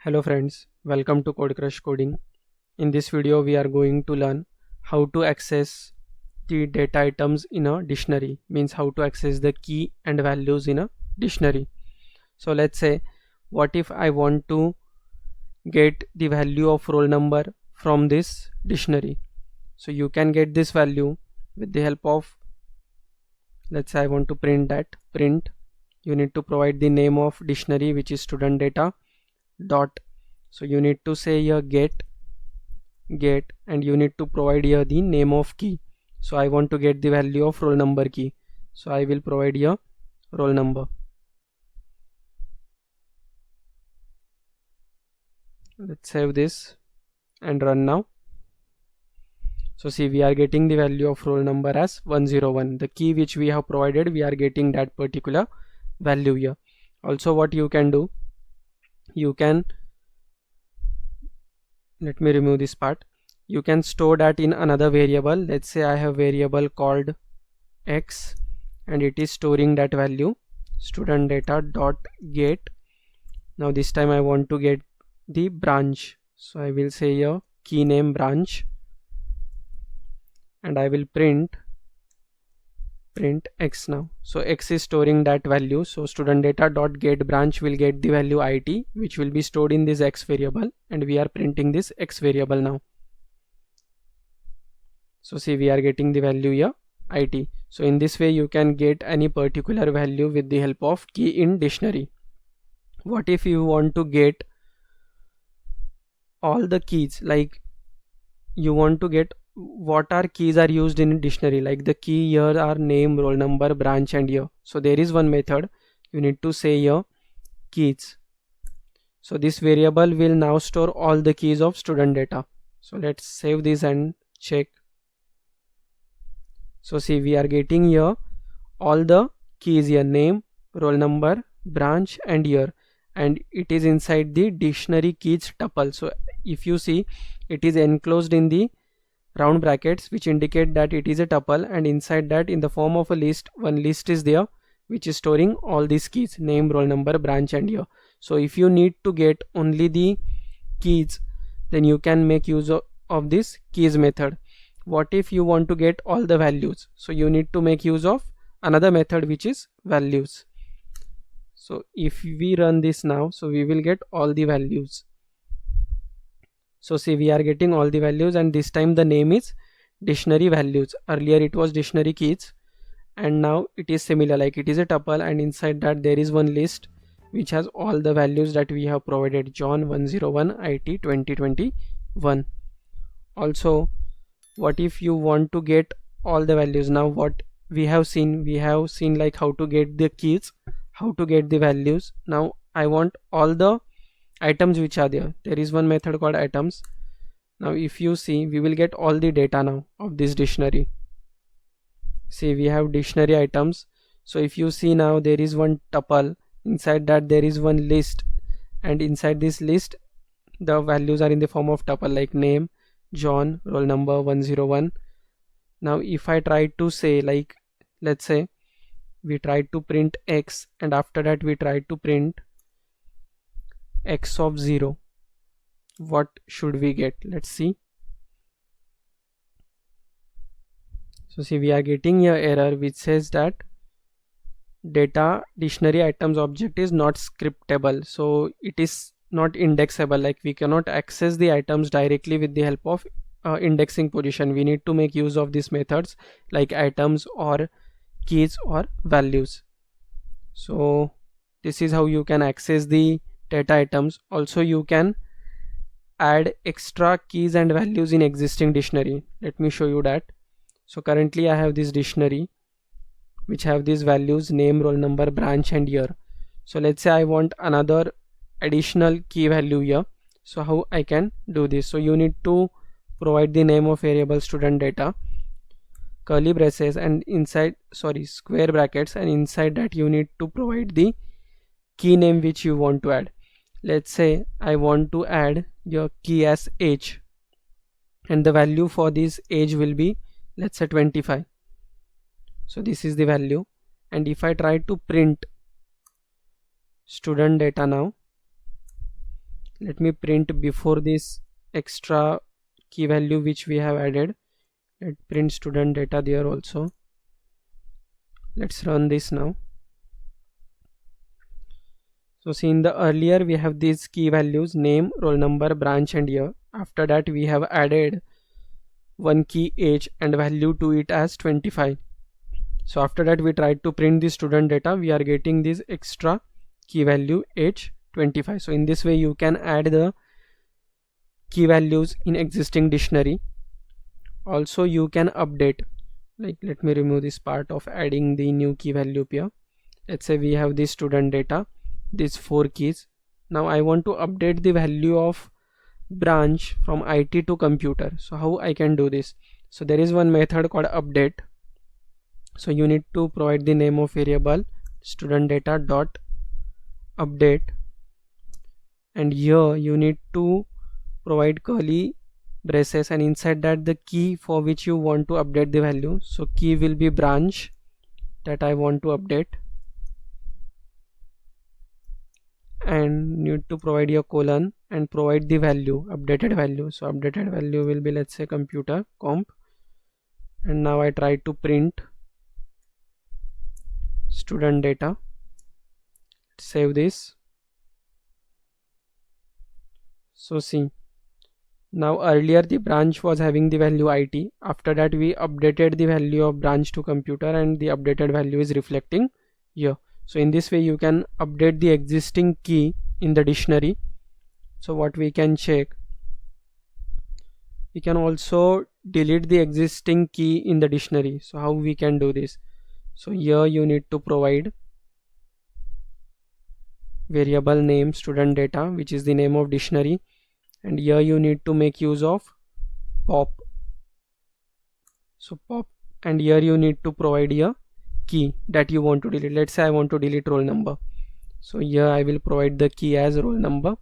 Hello friends, welcome to Code Crush Coding. In this video we are going to learn how to access the data items in a dictionary, means how to access the key and values in a dictionary. So let's say, what if I want to get the value of roll number from this dictionary? So you can get this value with the help of, let's say I want to print that. You need to provide the name of dictionary, which is student data dot. So you need to say here get, and you need to provide here the name of key. So I want to get the value of roll number key, so I will provide here roll number. Let's save this and run now. So see, we are getting the value of roll number as 101. The key which we have provided, we are getting that particular value here. Also what you can do, you can, let me remove this part, you can store that in another variable. Let's say I have variable called x and it is storing that value student data dot get. Now this time I want to get the branch, so I will say here key name branch, and I will print x now. So x is storing that value, so student data dot get branch will get the value it, which will be stored in this x variable, and we are printing this x variable now. So see, we are getting the value here it. So in this way you can get any particular value with the help of key in dictionary. What if you want to get all the keys, like you want to get what are keys are used in dictionary, like the key here are name, roll number, branch and year. So there is one method, you need to say here keys. So this variable will now store all the keys of student data. So let's save this and check. So see, we are getting here all the keys here, name, roll number, branch and year, and it is inside the dictionary keys tuple. So if you see, it is enclosed in the round brackets, which indicate that it is a tuple, and inside that, in the form of a list, one list is there which is storing all these keys, name, roll number, branch and year. So if you need to get only the keys, then you can make use of this keys method. What if you want to get all the values? So you need to make use of another method, which is values. So if we run this now, so we will get all the values. So see, we are getting all the values, and this time the name is dictionary values. Earlier it was dictionary keys, and now it is similar, like it is a tuple, and inside that there is one list which has all the values that we have provided, John 101 IT 2021. Also, what if you want to get all the values? Now what we have seen like how to get the keys, how to get the values. Now I want all the items which are there. There is one method called items. Now if you see, we will get all the data now of this dictionary. See, we have dictionary items. So if you see now, there is one tuple, inside that there is one list, and inside this list the values are in the form of tuple, like name, John, roll number 101. Now if I try to say, like let's say we try to print x, and after that we try to print x of 0, what should we get? Let's see. So see, we are getting here error which says that data dictionary items object is not scriptable. So it is not indexable, like we cannot access the items directly with the help of indexing position. We need to make use of these methods like items or keys or values. So this is how you can access the data items. Also you can add extra keys and values in existing dictionary. Let me show you that. So currently I have this dictionary which have these values, name, roll number, branch and year. So let's say I want another additional key value here. So how I can do this? So you need to provide the name of variable student data, curly braces, and inside, square brackets, and inside that you need to provide the key name which you want to add. Let's say I want to add your key as age, and the value for this age will be, let's say 25. So this is the value, and if I try to print student data now, let me print before this extra key value which we have added. Let's print student data there also. Let's run this now. So see, in the earlier we have these key values, name, roll number, branch and year. After that we have added one key age and value to it as 25. So after that we tried to print the student data, we are getting this extra key value age 25. So in this way you can add the key values in existing dictionary. Also you can update, like let me remove this part of adding the new key value here. Let's say we have this student data, these 4 keys. Now I want to update the value of branch from IT to computer. So how I can do this? So there is one method called update. So you need to provide the name of variable student data dot update, and here you need to provide curly braces, and inside that the key for which you want to update the value. So key will be branch that I want to update, and need to provide your colon and provide the value, updated value. So updated value will be, let's say, computer comp. And now I try to print student data. Save this. So see, now earlier the branch was having the value IT. After that we updated the value of branch to computer, and the updated value is reflecting here. So in this way you can update the existing key in the dictionary. So what we can check, we can also delete the existing key in the dictionary. So how we can do this? So here you need to provide variable name student data, which is the name of dictionary, and here you need to make use of pop. So pop, and here you need to provide a key that you want to delete. Let's say I want to delete roll number. So here I will provide the key as roll number.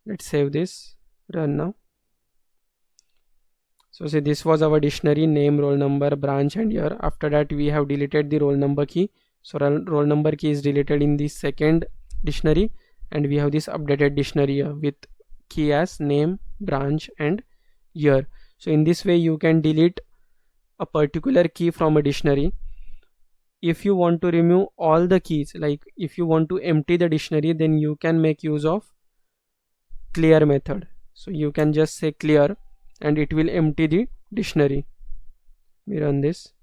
Let's save this, run now. So see, this was our dictionary, name, roll number, branch and year. After that we have deleted the roll number key. So roll number key is deleted in the second dictionary, and we have this updated dictionary here with key as name, branch and year. So in this way you can delete a particular key from a dictionary. If you want to remove all the keys, like if you want to empty the dictionary, then you can make use of clear method. So you can just say clear and it will empty the dictionary. We run this.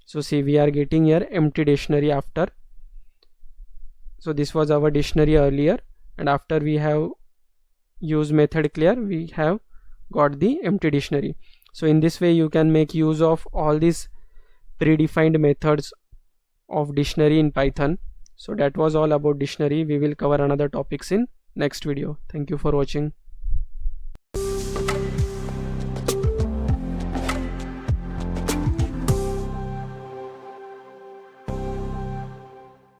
So see, we are getting here empty dictionary after. So this was our dictionary earlier, and after we have used method clear, we have got the empty dictionary. So in this way you can make use of all these predefined methods of dictionary in Python. So that was all about dictionary. We will cover another topics in next video. Thank you for watching.